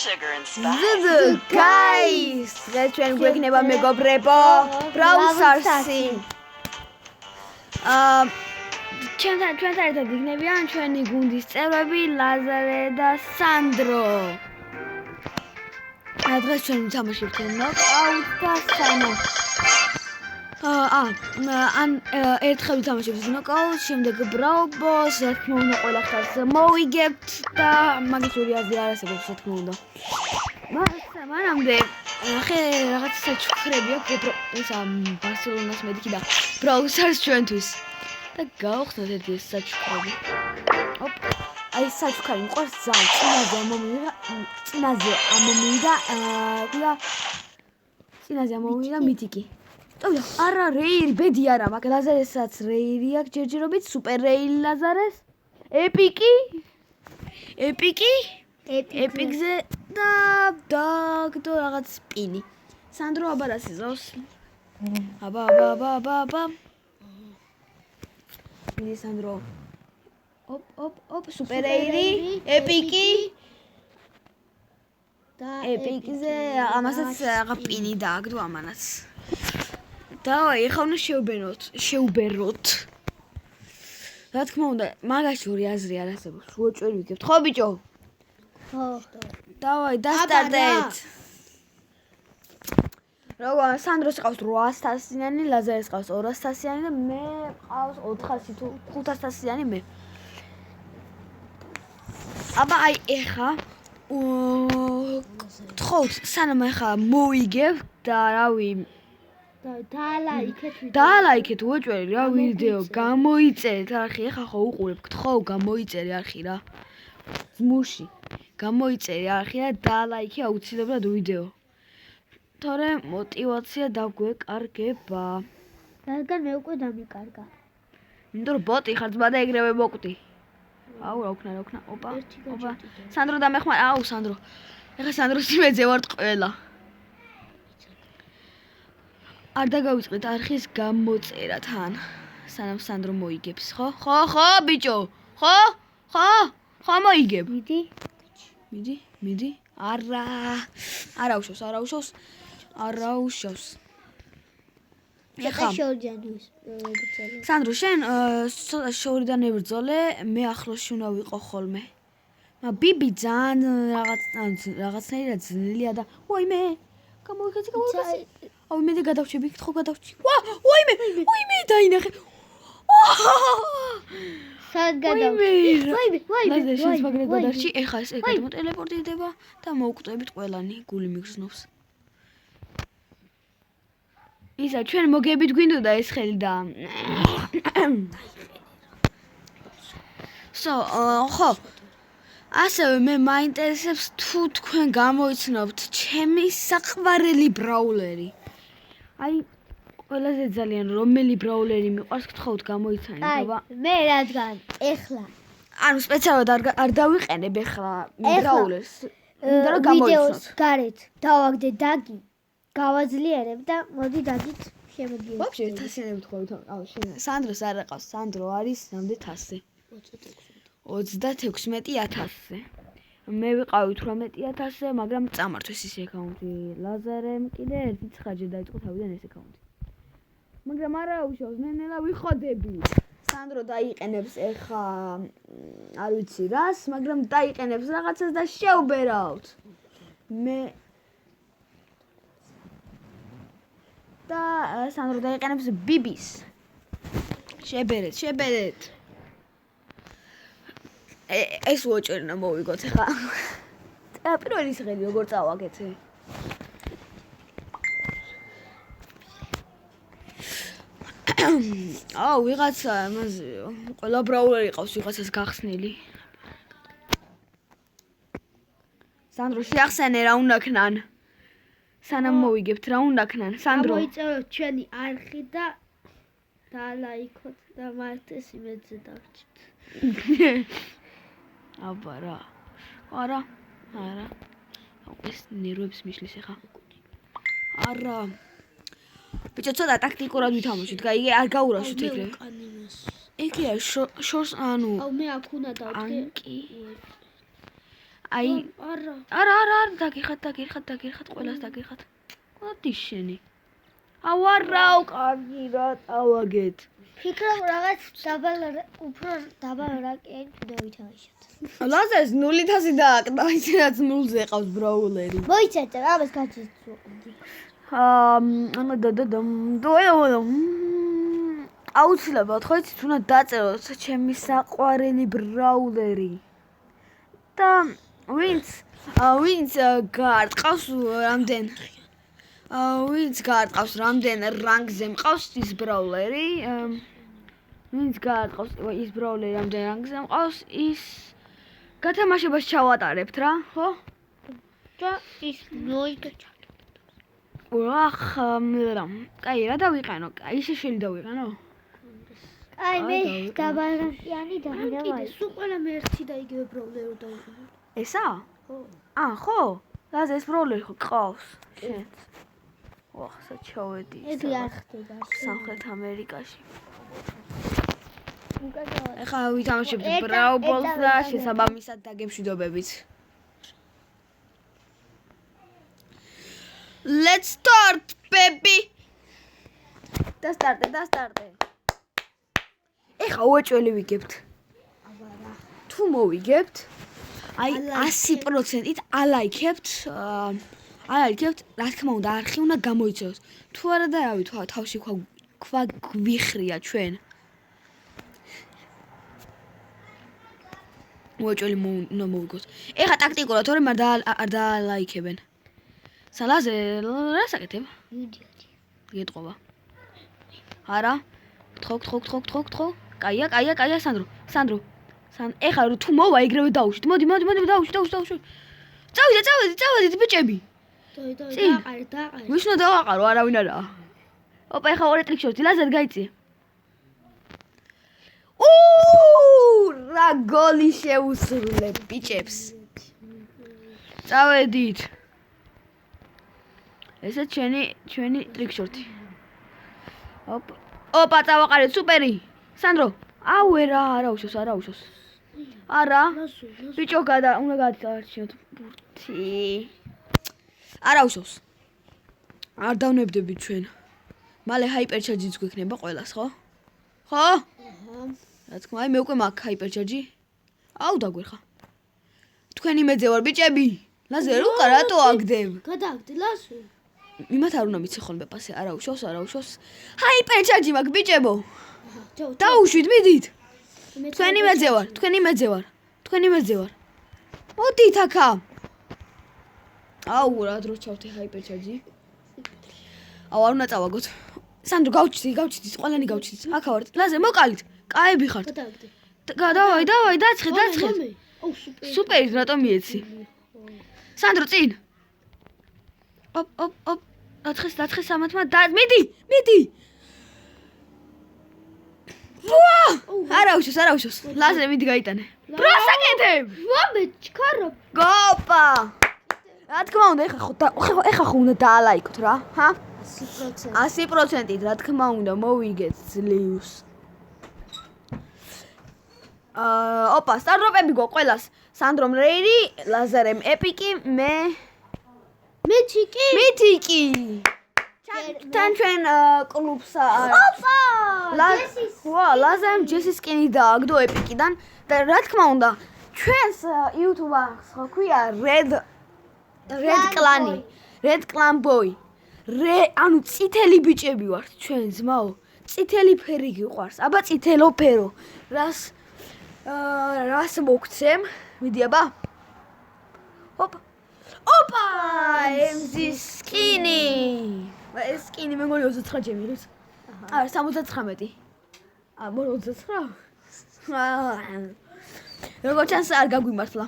sugar and spice. Guys, დღეს ჩვენ გვექნება მეგობრებო, Brawl Stars-ი. ჩვენთან ერთად იქნებიან ჩვენი გუნდის წევრები ლაზარე და სანდრო. დღეს ჩვენ ვთამაშებთ ნოკაუტ და სანო. ერთხელ ვთამაშებთ ნოკაუტ, შემდეგ Brawl Boss, რა თქმა უნდა ყველა ხალხს მოვიგებთ და მაგის ორი აზრი არ არსებობს, რა თქმა უნდა. მანამდე ახე რაღაცა საჩუქრები აქვს ისა ბარსელონას მედიქი და Brawl Stars ჩვენთვის. და გავხსნათ ერთი ეს საჩუქრები. აი საჩუქარი მყავს ძალიან წინაზე ამომივიდა მითიკი. ტოვია არა რეილი ბედი არა მაგ ლაზარესაც რეილი აქვს ჯერჯერობით სუპერ რეილი ლაზარეს ეპიკზე და დაგდო რაღაც სპინი სანდრო აბარას იზავს აბა მის სანდრო ოპ სუპერ რეილი ეპიკი და ეპიკზე ამასაც რაღაც პინი დააგდო ამანაც დავაი ეხლა უნდა შეუბეროთ რა თქმა უნდა მაგაში ორი აზრი არ არსებობს უოჭველი ვიგებთ ხო ბიჭო ხო დავაი დასტარტეთ როგორ სანდროს ყავს 800-იანი ლაზარეს ყავს 200-იანი და მე ყავს 400 თუ 500-იანი მე აბა აი ეხლა თხოვთ სანამ ეხლა მოვიგებ და რავი დაალაიქეთ უოჭველი რა ვიდეო გამოიწერეთ არხი ეხლა ხო უყურებ გთხოვ გამოიწერე არხი რა ზმუში გამოიწერე არხი და დაალაიქე აუცილებლად ვიდეო თორე мотивация დაგვეკარგება რადგან მე უკვე დამიკარგა იმიტომ რომ ბოტი ხარ ძმა და ეგრევე მოკვდი აუ რა ვქნა ოპა სანდრო დამეხმარა აუ სანდრო ეხლა სანდროს იმედზე ვარ ყველა არ დაგავიწყეთ არხის გამოწერა თან სანამ სანდრო მოიგებს ხო ბიჭო ხო მოიგებ მიდი არა უშავს ეხლა სანდრო შენ შორიდან ებრძოლე მე ახლოსში უნდა ვიყო ხოლმე ბიბი ძალიან რაღაცნაირად ძნელია და ვაიმე გამოვიქეცი აუ მე გადავჭები ხო გადავჭი ვაიმე დაინახე სად გადავჭი ვაიმე შენს მაგრად გადარჩი ეხა ეს გადმოტელეპორტირდება და მოვკვდებით ყველანი გული მიგრძნობს ისა ჩვენ მოგებით გვინდოდა ეს ხელი და ხო ასევე მე მაინტერესებს თუ თქვენ გამოიცნობთ ჩემი საყვარელი ბრაულერი აი ყველაზე ძალიან რომელი ბრაულერი მიყვარს გთხოვთ გამოიცანით აბა მე რადგან ეხლა ანუ სპეციალურად არ დავიყენებ ეხლა ბრაულერს იმიტომ რომ გამოიცნოთ ვიდეოს გარეთ დავაგდე დაგი გავაძლიერებ და მოდი დაგით შემოდიეთ ვაფშე 1000-იანი ვთხოვთ აუ შენ სანდროს არ აყავს სანდრო არის რამდენ 1000 36,000-ზე მე ვიყავი 18,000-ზე მაგრამ წამართვეს ის აკაუნტი ლაზარემ კიდე ერთი ცხაჯე დაიწყო თავიდან ეს აკაუნტი მაგრამ არა უშავს მე ნელა ვიხოდები სანდრო დაიყენებს ეხა არ ვიცი რას მაგრამ დაიყენებს რაღაცას და შეუბერავთ მე და სანდრო დაიყენებს ბიბის შებერეთ ეს უოჭველი უნდა მოვიგოთ ხა პირველი სღელი როგორ წავაგეთე აუ ვიღაცა ამაზე ყველა ბრაულერი ყავს ვიღაცას გახსნილი სანდრო შეახსენე რა უნდა ქნან სანამ მოვიგებთ რა უნდა ქნან სანდრო გამოიწეროთ ჩვენი არხი და დაალაიქოთ და მარტეს იმედზე დავრჩით აბა რა არა ეს ნერვებს მიშლის ეხა არა ბიჭო ცოტა ტაქტიკურად ვითამაშოთ გაიგე არ გაურაშოთ ეგრე ეგეა შორს ანუ აუ მე აქ უნდა დავდგე აი არა დაგიხათ ყველას დაგიხათ მოდი შენი ავარაო კარგი რა დავაგეთ ფიქრობ რაღაც უფრო დაბალ რაკეტ დავითამაშოთ ლაზერს 0-ით დააკდა ისედაც 0-ზე ყავს ბრაულერი მოიცადე ამას გაჩიცო აუცილებლად ხო იცით უნდა დაწეროთ ჩემი საყვარელი ბრაულერი და ვინც გაარტყავს რამდენ რანგზე მყავს ის ბრაულერი ვინც გაარტყავს ის ბრაულერი რამდენ რანგზე მყავს ის გათამაშებას ჩავატარებთ რა ხო და ის მოიგეჭა კაი რა დავიყენო ისე შელი დავიყენო აი მე დაბალანსიანი დავიდება სულ ყველა მე ერთი და იგივე ბრაულერი დავიყენო ესა? ხო? ლაზე ეს ბრაულერი ხო ყავს? შენც. საჩავედი. ედი არ ხდება. სამხრეთ ამერიკაში. ეხლა ვითამაშებთ ბრაულს და შესაბამისად დაგემშვიდობებით. Let's start, baby. დასტარტე. ეხლა უეჭველი ვიგებთ. თუ მოვიგებთ აი 100%-ით ალაიქებთ რა თქმა უნდა არხი უნდა გამოიცეს თუ არა და რავი თავში ქვა გვიხრია ჩვენ უეჭველი უნდა მოვიგოთ ეხლა ტაქტიკურად თორემ არ დაალაიქებენ სალაზე რა საკეთებ გეტყობა არა გთხოვ კაია სანდრო ეხლა თუ მოვა ეგრევე დავუშვით მოდი დავუშვით წავიდეთ ბიჭები დააყარე ვის უნდა დავაყარო არავინ არა ოპა ეხლა ორი ტრიქშორტი ლაზერ გაიწიე რა გოლი შეუსრულებ ბიჭებს წავედით ესე ჩვენი ტრიქშორტი ოპა წავაყარეთ სუპერი სანდრო აუე რა არა უშოს არა ბიჭო უნდა გადაარჩიოთ ბურთი არა უშოს არ დავნებდებით ჩვენ მალე ჰაიპერჩარჯიც გვექნება ყველას ხო რა თქმა აი მე უკვე მაქვს ჰაიპერჩარჯი აუ დაგვერხა თქვენი მეძე ვარ ბიჭები ლაზერ უკა რატო აგდებ გადააგდე ლასო იმათ არ უნდა მიცი ხოლმე პასე არა უშოს ჰაიპერჩარჯი მაქვს ბიჭებო დაუშვით მიდით თქვენი მეძე ვარ მოდით აქა აუ რა დრო ჩავთე ჰაიპერჩარჯი აუ არ უნდა წავაგოთ სანდრო გავჩით ყველანი გავჩით აქა ვართ ლაზე მოკალით კაები ხართ დავაი დაცხეთ სუპერი რატომ მიეცი სანდრო წინ ოპ დაცხე სამათმა მიდი არა უშოს ლაზერ მიდი გაიტანე პროსაკეთებ ვამე ჩქარო გოპა რა თქმა უნდა ეხა ხო უნდა დაალაიქოთ რა 100%-ით რა თქმა უნდა მოვიგეთ ძლივს ოპა სტარდროპები გო ყველას სანდრომ რეირი ლაზერემ ეპიკი მე მითიკი თან ჩვენ კლუბს ოპა ლაზერემ ჯესის სკინი დააგდო ეპიკიდან და რა თქმა უნდა ჩვენს YouTube-ს ხო ქვია Red Clan Boy ანუ წითელი ბიჭები ვართ ჩვენ ძმაო წითელი ფერი გიყვარს აბა წითელო ფერო რას მოგცემ მიდი აბა ოპა MZ სკინი ეს სკინი მე მგონი 29 ჯერ მიღებს არა 79 29 როგორც ჩანს არ გაგვიმართლა